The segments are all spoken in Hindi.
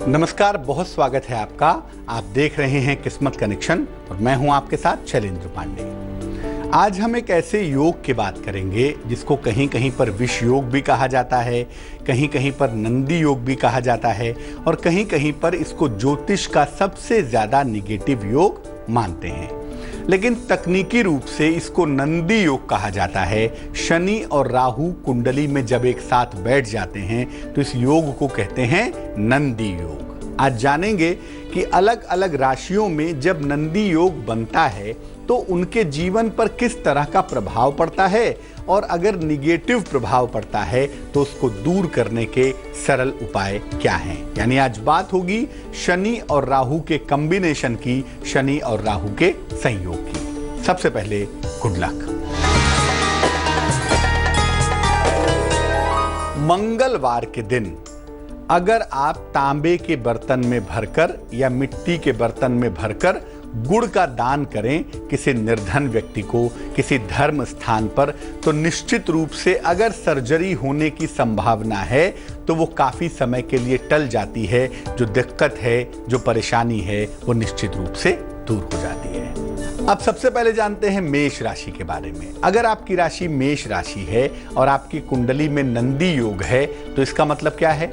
नमस्कार, बहुत स्वागत है आपका। आप देख रहे हैं किस्मत कनेक्शन और मैं हूं आपके साथ शैलेंद्र पांडे। आज हम एक ऐसे योग की बात करेंगे जिसको कहीं कहीं पर विष योग भी कहा जाता है, कहीं कहीं पर नंदी योग भी कहा जाता है और कहीं कहीं पर इसको ज्योतिष का सबसे ज्यादा निगेटिव योग मानते हैं। लेकिन तकनीकी रूप से इसको नंदी योग कहा जाता है। शनि और राहु कुंडली में जब एक साथ बैठ जाते हैं तो इस योग को कहते हैं नंदी योग। आज जानेंगे कि अलग अलग राशियों में जब नंदी योग बनता है तो उनके जीवन पर किस तरह का प्रभाव पड़ता है और अगर निगेटिव प्रभाव पड़ता है तो उसको दूर करने के सरल उपाय क्या हैं। यानी आज बात होगी शनि और राहु के कॉम्बिनेशन की, शनि और राहु के संयोग की। सबसे पहले गुड लक। मंगलवार के दिन अगर आप तांबे के बर्तन में भरकर या मिट्टी के बर्तन में भरकर गुड़ का दान करें किसी निर्धन व्यक्ति को, किसी धर्म स्थान पर, तो निश्चित रूप से अगर सर्जरी होने की संभावना है तो वो काफी समय के लिए टल जाती है। जो दिक्कत है, जो परेशानी है, वो निश्चित रूप से दूर हो जाती है। अब सबसे पहले जानते हैं मेष राशि के बारे में। अगर आपकी राशि मेष राशि है और आपकी कुंडली में नंदी योग है तो इसका मतलब क्या है?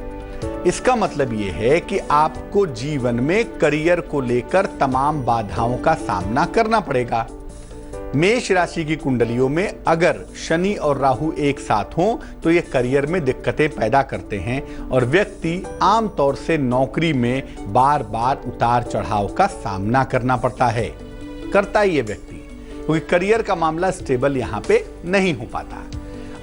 इसका मतलब यह है कि आपको जीवन में करियर को लेकर तमाम बाधाओं का सामना करना पड़ेगा। मेष राशि की कुंडलियों में अगर शनि और राहु एक साथ हों तो ये करियर में दिक्कतें पैदा करते हैं और व्यक्ति आमतौर से नौकरी में बार बार उतार चढ़ाव का सामना करना पड़ता है, करता ही ये व्यक्ति, क्योंकि करियर का मामला स्टेबल यहाँ पे नहीं हो पाता।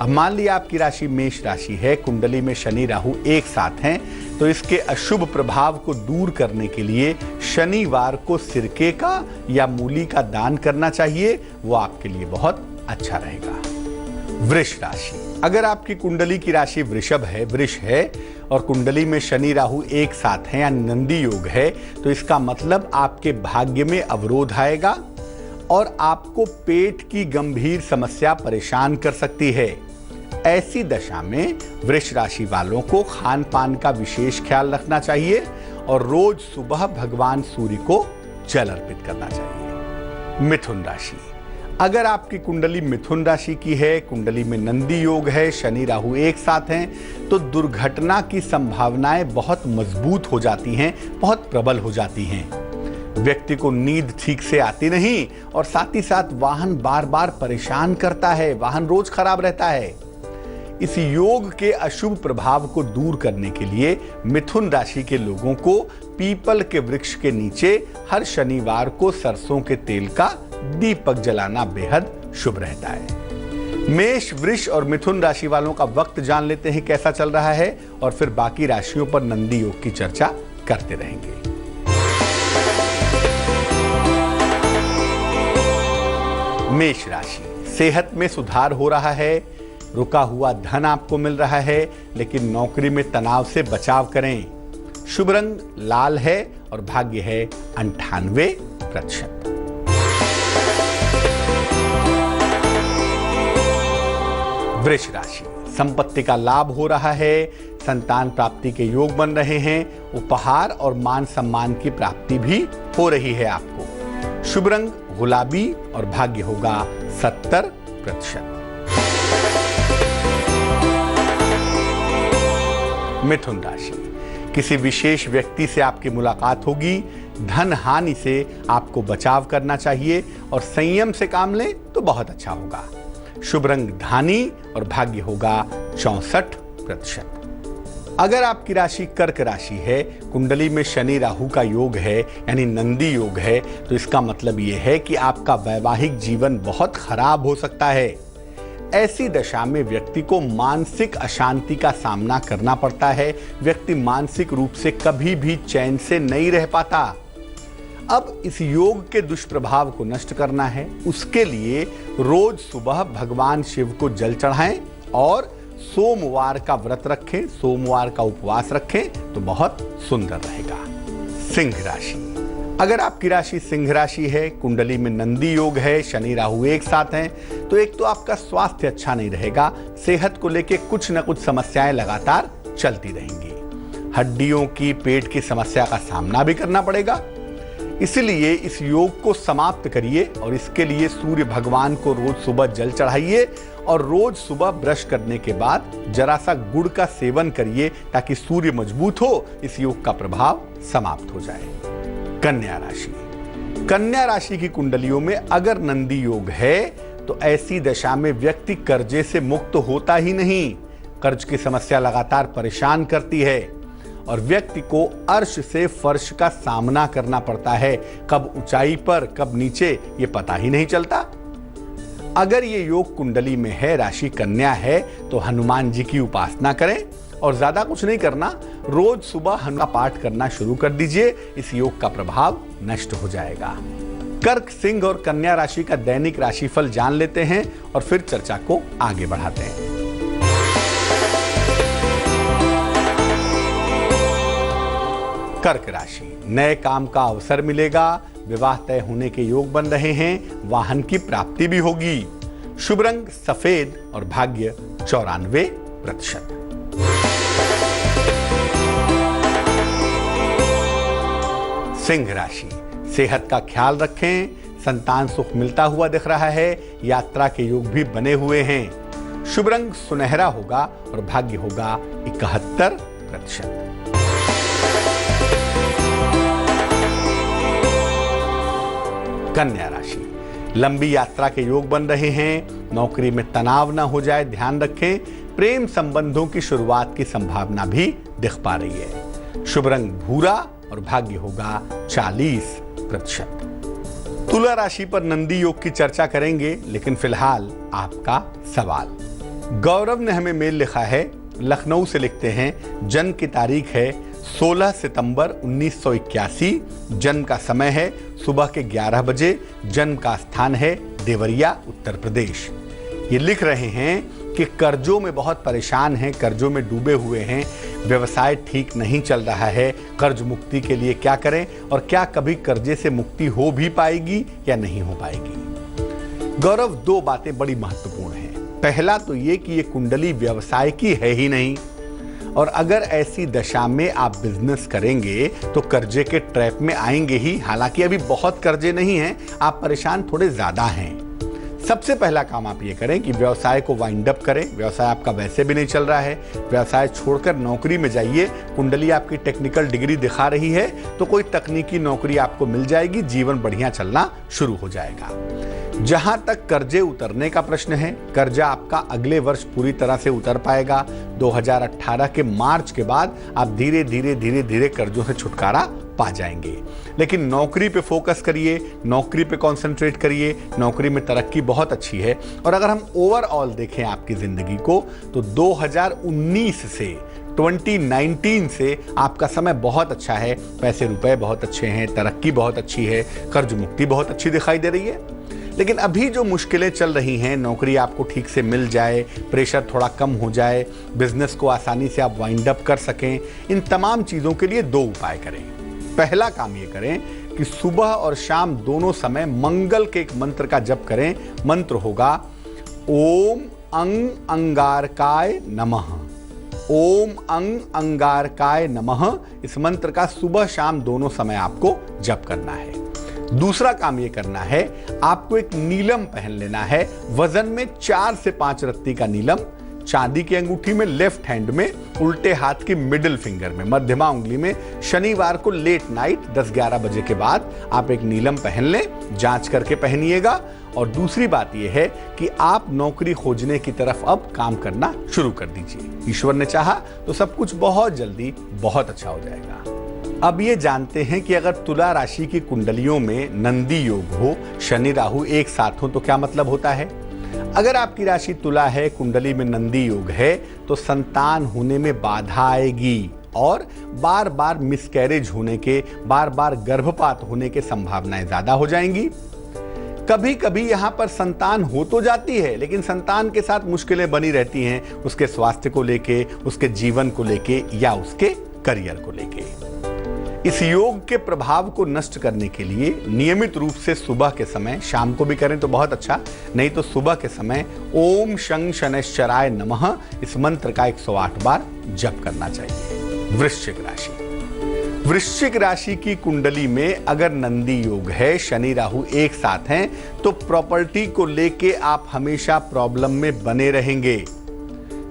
अब मान लिया आपकी राशि मेष राशि है, कुंडली में शनि राहु एक साथ हैं, तो इसके अशुभ प्रभाव को दूर करने के लिए शनिवार को सिरके का या मूली का दान करना चाहिए। वो आपके लिए बहुत अच्छा रहेगा। वृष राशि, अगर आपकी कुंडली की राशि वृषभ है, वृष है और कुंडली में शनि राहु एक साथ हैं या नंदी योग है तो इसका मतलब आपके भाग्य में अवरोध आएगा और आपको पेट की गंभीर समस्या परेशान कर सकती है। ऐसी दशा में वृष राशि वालों को खान पान का विशेष ख्याल रखना चाहिए और रोज सुबह भगवान सूर्य को जल अर्पित करना चाहिए। मिथुन राशि, अगर आपकी कुंडली मिथुन राशि की है, कुंडली में नंदी योग है, शनि राहु एक साथ हैं, तो दुर्घटना की संभावनाएं बहुत मजबूत हो जाती हैं, बहुत प्रबल हो जाती हैं। व्यक्ति को नींद ठीक से आती नहीं और साथ ही साथ वाहन बार बार परेशान करता है, वाहन रोज खराब रहता है। इस योग के अशुभ प्रभाव को दूर करने के लिए मिथुन राशि के लोगों को पीपल के वृक्ष के नीचे हर शनिवार को सरसों के तेल का दीपक जलाना बेहद शुभ रहता है। मेष, वृष और मिथुन राशि वालों का वक्त जान लेते हैं कैसा चल रहा है और फिर बाकी राशियों पर नंदी योग की चर्चा करते रहेंगे। मेष राशि, सेहत में सुधार हो रहा है, रुका हुआ धन आपको मिल रहा है, लेकिन नौकरी में तनाव से बचाव करें। शुभ रंग लाल है और भाग्य है 98%। वृष राशि, संपत्ति का लाभ हो रहा है, संतान प्राप्ति के योग बन रहे हैं, उपहार और मान सम्मान की प्राप्ति भी हो रही है आपको। शुभ रंग गुलाबी और भाग्य होगा 70%। मिथुन राशि, किसी विशेष व्यक्ति से आपकी मुलाकात होगी, धन हानि से आपको बचाव करना चाहिए और संयम से काम लें तो बहुत अच्छा होगा। शुभ रंग धानी और भाग्य होगा 64%। अगर आपकी राशि कर्क राशि है, कुंडली में शनि राहु का योग है यानी नंदी योग है, तो इसका मतलब यह है कि आपका वैवाहिक जीवन बहुत खराब हो सकता है। ऐसी दशा में व्यक्ति को मानसिक अशांति का सामना करना पड़ता है। व्यक्ति मानसिक रूप से कभी भी चैन से नहीं रह पाता। अब इस योग के दुष्प्रभाव को नष्ट करना है, उसके लिए रोज सुबह भगवान शिव को जल चढ़ाएं और सोमवार का व्रत रखें, सोमवार का उपवास रखें तो बहुत सुंदर रहेगा। सिंह राशि, अगर आपकी राशि सिंह राशि है, कुंडली में नंदी योग है, शनि राहु एक साथ हैं, तो एक तो आपका स्वास्थ्य अच्छा नहीं रहेगा, सेहत को लेके कुछ न कुछ समस्याएं लगातार चलती रहेंगी। हड्डियों की, पेट की समस्या का सामना भी करना पड़ेगा। इसलिए इस योग को समाप्त करिए और इसके लिए सूर्य भगवान को रोज सुबह जल चढ़ाइए और रोज सुबह ब्रश करने के बाद जरा सा गुड़ का सेवन करिए ताकि सूर्य मजबूत हो, इस योग का प्रभाव समाप्त हो जाए। कन्या राशि। कन्या राशि की कुंडलियों में अगर नंदी योग है तो ऐसी दशा में व्यक्ति कर्जे से मुक्त होता ही नहीं। कर्ज की समस्या लगातार परेशान करती है और व्यक्ति को अर्श से फर्श का सामना करना पड़ता है। कब ऊंचाई पर कब नीचे ये पता ही नहीं चलता। अगर ये योग कुंडली में है, राशि कन्या है, तो हनुमान जी की उपासना करें और ज्यादा कुछ नहीं करना, रोज सुबह हनुमान पाठ करना शुरू कर दीजिए। इस योग का प्रभाव नष्ट हो जाएगा। कर्क, सिंह और कन्या राशि का दैनिक राशिफल जान लेते हैं और फिर चर्चा को आगे बढ़ाते हैं। कर्क राशि। नए काम का अवसर मिलेगा, विवाह तय होने के योग बन रहे हैं, वाहन की प्राप्ति भी होगी। शुभ रंग सफेद और भाग्य 94%। सिंह राशि। सेहत का ख्याल रखें, संतान सुख मिलता हुआ दिख रहा है, यात्रा के योग भी बने हुए हैं। शुभ रंग सुनहरा होगा और भाग्य होगा 71%। कन्या राशि। लंबी यात्रा के योग बन रहे हैं, नौकरी में तनाव ना हो जाए ध्यान रखें। प्रेम संबंधों की शुरुआत की संभावना भी दिख पा रही है। शुभ रंग भूरा और भाग्य होगा 40%। तुला राशि पर नंदी योग की चर्चा करेंगे, लेकिन फिलहाल आपका सवाल। गौरव ने हमें मेल लिखा है, लखनऊ से लिखते हैं, जन्म की तारीख है 16 सितंबर 1981, जन्म का समय है सुबह के 11 बजे, जन्म का स्थान है देवरिया, उत्तर प्रदेश। ये लिख रहे हैं कि कर्जों में बहुत परेशान हैं, कर्जों में डूबे हुए हैं, व्यवसाय ठीक नहीं चल रहा है, कर्ज मुक्ति के लिए क्या करें और क्या कभी कर्जे से मुक्ति हो भी पाएगी या नहीं हो पाएगी। गौरव, दो बातें बड़ी महत्वपूर्ण हैं। पहला तो ये कि ये कुंडली व्यवसाय की है ही नहीं, और अगर ऐसी दशा में आप बिजनेस करेंगे तो कर्जे के ट्रैप में आएंगे ही। हालांकि अभी बहुत कर्जे नहीं हैं, आप परेशान थोड़े ज्यादा हैं। सबसे पहला काम आप ये करें कि व्यवसाय को वाइंड अप करें। व्यवसाय आपका वैसे भी नहीं चल रहा है, व्यवसाय छोड़कर नौकरी में जाइए। कुंडली आपकी टेक्निकल डिग्री दिखा रही है तो कोई तकनीकी नौकरी आपको मिल जाएगी, जीवन बढ़िया चलना शुरू हो जाएगा। जहां तक कर्जे उतरने का प्रश्न है, कर्जा आपका अगले वर्ष पूरी तरह से उतर पाएगा। 2018 के मार्च के बाद आप धीरे धीरे कर्जों से छुटकारा पा जाएंगे। लेकिन नौकरी पे फोकस करिए, नौकरी पे कंसंट्रेट करिए, नौकरी में तरक्की बहुत अच्छी है। और अगर हम ओवरऑल देखें आपकी जिंदगी को तो 2019 से 2019 से आपका समय बहुत अच्छा है, पैसे रुपए बहुत अच्छे हैं, तरक्की बहुत अच्छी है, कर्ज मुक्ति बहुत अच्छी दिखाई दे रही है। लेकिन अभी जो मुश्किलें चल रही हैं, नौकरी आपको ठीक से मिल जाए, प्रेशर थोड़ा कम हो जाए, बिजनेस को आसानी से आप वाइंड अप कर सकें, इन तमाम चीज़ों के लिए दो उपाय करें। पहला काम ये करें कि सुबह और शाम दोनों समय मंगल के एक मंत्र का जप करें। मंत्र होगा ओम अंग अंगारकाय नमः। ओम अंग अंगारकाय नमः। इस मंत्र का सुबह शाम दोनों समय आपको जप करना है। दूसरा काम ये करना है, आपको एक नीलम पहन लेना है, वजन में 4 से 5 रत्ती का नीलम, चांदी की अंगूठी में, लेफ्ट हैंड में, उल्टे हाथ की मिडिल फिंगर में, मध्यमा उंगली में। शनिवार को लेट नाइट 10-11 बजे के बाद आप एक नीलम पहन लें, जांच करके पहनिएगा। और दूसरी बात यह है कि आप नौकरी खोजने की तरफ अब काम करना शुरू कर दीजिए। ईश्वर ने चाहा तो सब कुछ बहुत जल्दी बहुत अच्छा हो जाएगा। अब ये जानते हैं कि अगर तुला राशि की कुंडलियों में नंदी योग हो, शनि राहु एक साथ हो, तो क्या मतलब होता है। अगर आपकी राशि तुला है, कुंडली में नंदी योग है, तो संतान होने में बाधा आएगी और बार बार मिसकैरेज होने के, बार बार गर्भपात होने के संभावनाएं ज्यादा हो जाएंगी। कभी कभी यहाँ पर संतान हो तो जाती है, लेकिन संतान के साथ मुश्किलें बनी रहती हैं, उसके स्वास्थ्य को लेके, उसके जीवन को लेके या उसके करियर को लेके। इस योग के प्रभाव को नष्ट करने के लिए नियमित रूप से सुबह के समय, शाम को भी करें तो बहुत अच्छा, नहीं तो सुबह के समय ओम शं शनैश्चराय नमः इस मंत्र का 108 बार जप करना चाहिए। वृश्चिक राशि। वृश्चिक राशि की कुंडली में अगर नंदी योग है, शनि राहु एक साथ हैं, तो प्रॉपर्टी को लेके आप हमेशा प्रॉब्लम में बने रहेंगे।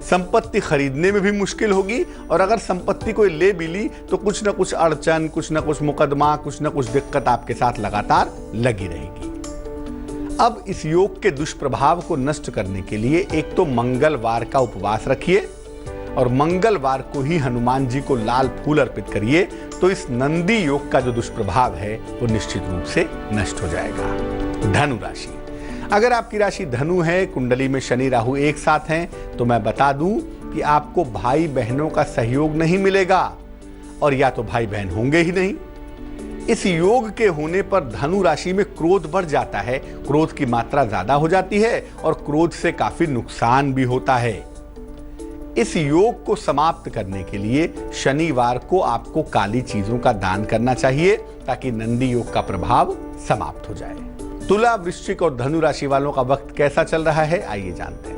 संपत्ति खरीदने में भी मुश्किल होगी, और अगर संपत्ति कोई ले भी ली तो कुछ ना कुछ अड़चन, कुछ ना कुछ मुकदमा, कुछ ना कुछ दिक्कत आपके साथ लगातार लगी रहेगी। अब इस योग के दुष्प्रभाव को नष्ट करने के लिए एक तो मंगलवार का उपवास रखिए और मंगलवार को ही हनुमान जी को लाल फूल अर्पित करिए, तो इस नंदी योग का जो दुष्प्रभाव है वो निश्चित रूप से नष्ट हो जाएगा। धनु राशि। अगर आपकी राशि धनु है, कुंडली में शनि राहु एक साथ हैं, तो मैं बता दूं कि आपको भाई बहनों का सहयोग नहीं मिलेगा, और या तो भाई बहन होंगे ही नहीं। इस योग के होने पर धनु राशि में क्रोध बढ़ जाता है, क्रोध की मात्रा ज्यादा हो जाती है और क्रोध से काफी नुकसान भी होता है। इस योग को समाप्त करने के लिए शनिवार को आपको काली चीजों का दान करना चाहिए, ताकि नंदी योग का प्रभाव समाप्त हो जाए। तुला, वृश्चिक और धनु राशि वालों का वक्त कैसा चल रहा है, आइए जानते हैं।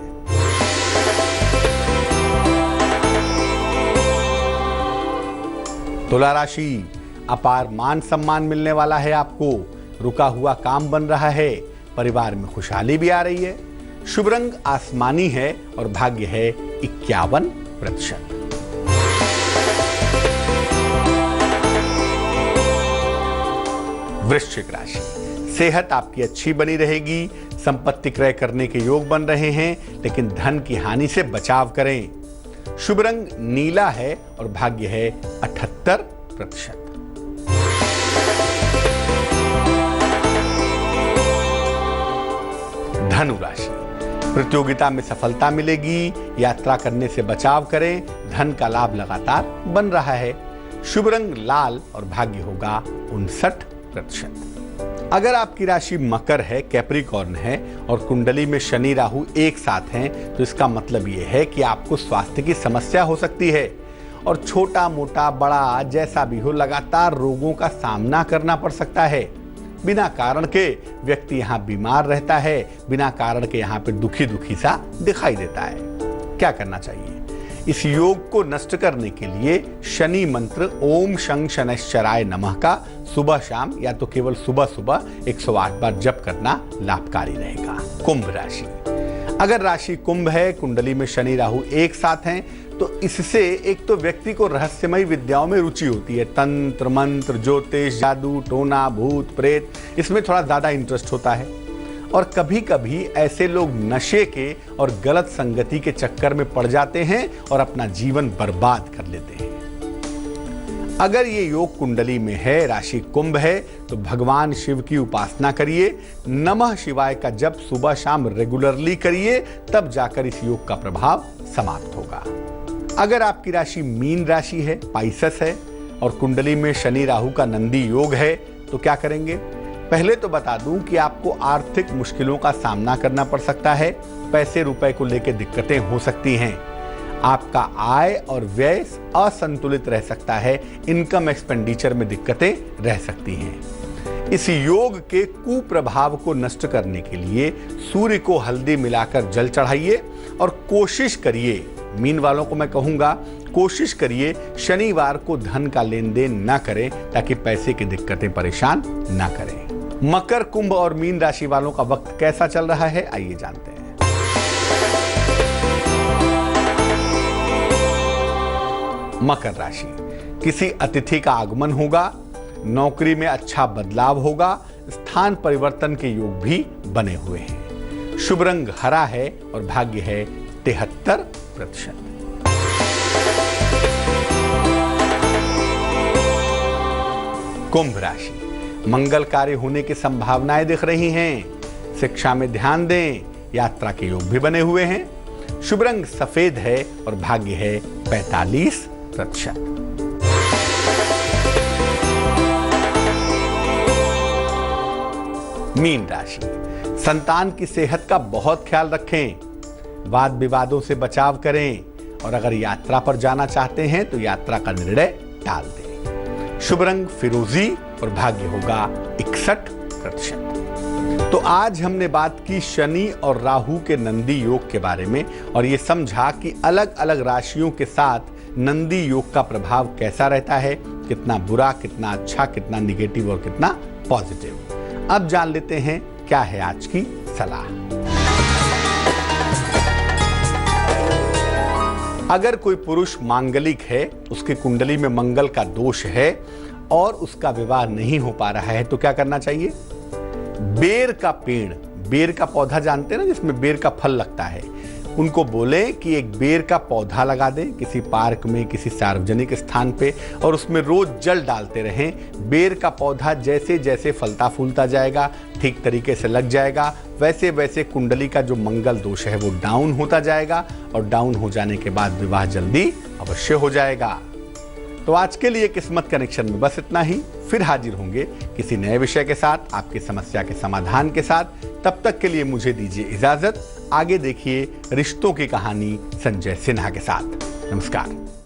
तुला राशि, अपार मान सम्मान मिलने वाला है आपको, रुका हुआ काम बन रहा है, परिवार में खुशहाली भी आ रही है। शुभ रंग आसमानी है और भाग्य है 51%। वृश्चिक राशि। सेहत आपकी अच्छी बनी रहेगी, संपत्ति क्रय करने के योग बन रहे हैं, लेकिन धन की हानि से बचाव करें। शुभ रंग नीला है और भाग्य है 78%। धनु राशि। प्रतियोगिता में सफलता मिलेगी, यात्रा करने से बचाव करें, धन का लाभ लगातार बन रहा है। शुभ रंग लाल और भाग्य होगा 59%। अगर आपकी राशि मकर है, कैप्रिकॉर्न है और कुंडली में शनि राहु एक साथ हैं, तो इसका मतलब यह है कि आपको स्वास्थ्य की समस्या हो सकती है, और छोटा मोटा बड़ा जैसा भी हो, लगातार रोगों का सामना करना पड़ सकता है। बिना कारण के व्यक्ति यहाँ बीमार रहता है, बिना कारण के यहाँ पे दुखी दुखी सा दिखाई देता है। क्या करना चाहिए? इस योग को नष्ट करने के लिए शनि मंत्र ओम शं शनैश्चराय नमः का सुबह शाम या तो केवल सुबह सुबह 108 बार जप करना लाभकारी रहेगा। कुंभ राशि। अगर राशि कुंभ है, कुंडली में शनि राहु एक साथ हैं, तो इससे एक तो व्यक्ति को रहस्यमय विद्याओं में रुचि होती है। तंत्र मंत्र, ज्योतिष, जादू, टोना, भूत प्रेत, इसमें थोड़ा ज्यादा इंटरेस्ट होता है। और कभी कभी ऐसे लोग नशे के और गलत संगति के चक्कर में पड़ जाते हैं और अपना जीवन बर्बाद कर लेते हैं। अगर ये योग कुंडली में है, राशि कुंभ है, तो भगवान शिव की उपासना करिए, नमः शिवाय का जप सुबह शाम रेगुलरली करिए, तब जाकर इस योग का प्रभाव समाप्त होगा। अगर आपकी राशि मीन राशि है, पाइसेस है और कुंडली में शनि राहु का नंदी योग है, तो क्या करेंगे? पहले तो बता दूं कि आपको आर्थिक मुश्किलों का सामना करना पड़ सकता है, पैसे रुपए को लेकर दिक्कतें हो सकती हैं, आपका आय और व्यय असंतुलित रह सकता है, इनकम एक्सपेंडिचर में दिक्कतें रह सकती हैं। इस योग के कुप्रभाव को नष्ट करने के लिए सूर्य को हल्दी मिलाकर जल चढ़ाइए और कोशिश करिए, मीन वालों को मैं कहूंगा, कोशिश करिए शनिवार को धन का लेन देन ना करें, ताकि पैसे की दिक्कतें परेशान ना करें। मकर, कुंभ और मीन राशि वालों का वक्त कैसा चल रहा है, आइए जानते हैं। मकर राशि। किसी अतिथि का आगमन होगा, नौकरी में अच्छा बदलाव होगा, स्थान परिवर्तन के योग भी बने हुए हैं। शुभ रंग हरा है और भाग्य है 73%। कुंभ राशि। मंगल कार्य होने की संभावनाएं दिख रही हैं, शिक्षा में ध्यान दें, यात्रा के योग भी बने हुए हैं। शुभ रंग सफेद है और भाग्य है 45%। मीन राशि। संतान की सेहत का बहुत ख्याल रखें, वाद विवादों से बचाव करें और अगर यात्रा पर जाना चाहते हैं तो यात्रा का निर्णय टाल दें। शुभ रंग फिरोजी और भाग्य होगा 61%। तो आज हमने बात की शनि और राहु के नंदी योग के बारे में और ये समझा कि अलग अलग राशियों के साथ नंदी योग का प्रभाव कैसा रहता है, कितना बुरा, कितना अच्छा, कितना निगेटिव और कितना पॉजिटिव। अब जान लेते हैं क्या है आज की सलाह। अगर कोई पुरुष मांगलिक है, उसकी कुंडली में मंगल का दोष है और उसका विवाह नहीं हो पा रहा है तो क्या करना चाहिए? बेर का पेड़, बेर का पौधा जानते हैं ना, जिसमें बेर का फल लगता है, उनको बोले कि एक बेर का पौधा लगा दें किसी पार्क में, किसी सार्वजनिक स्थान पे, और उसमें रोज जल डालते रहें। बेर का पौधा जैसे जैसे फलता फूलता जाएगा, ठीक तरीके से लग जाएगा, वैसे वैसे कुंडली का जो मंगल दोष है वो डाउन होता जाएगा और डाउन हो जाने के बाद विवाह जल्दी अवश्य हो जाएगा। तो आज के लिए किस्मत कनेक्शन में बस इतना ही। फिर हाजिर होंगे किसी नए विषय के साथ, आपकी समस्या के समाधान के साथ। तब तक के लिए मुझे दीजिए इजाजत। आगे देखिए रिश्तों की कहानी संजय सिन्हा के साथ। नमस्कार।